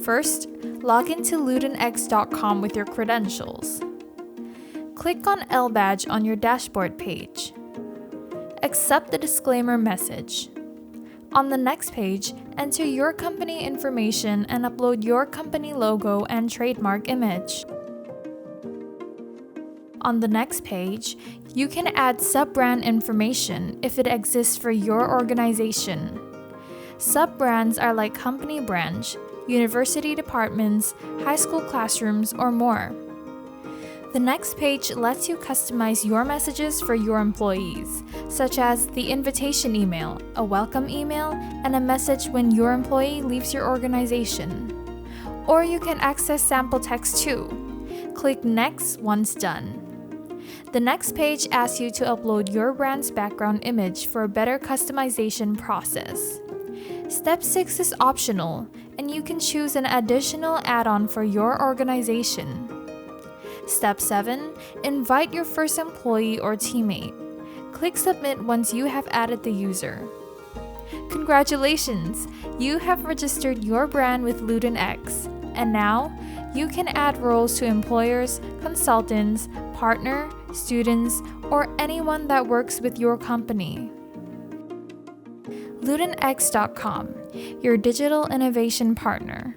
First, log into LutinX.com with your credentials. Click on L.badge on your dashboard page. Accept the disclaimer message. On the next page, enter your company information and upload your company logo and trademark image. On the next page, you can add sub-brand information if it exists for your organization. Sub-brands are like company branch, university departments, high school classrooms, or more. The next page lets you customize your messages for your employees, such as the invitation email, a welcome email, and a message when your employee leaves your organization. Or you can access sample text too. Click Next once done. The next page asks you to upload your brand's background image for a better customization process. Step 6 is optional, and you can choose an additional add-on for your organization. Step 7. Invite your first employee or teammate. Click Submit once you have added the user. Congratulations! You have registered your brand with LutinX, and now you can add roles to employers, consultants, partner, students, or anyone that works with your company. LutinX.com, your digital innovation partner.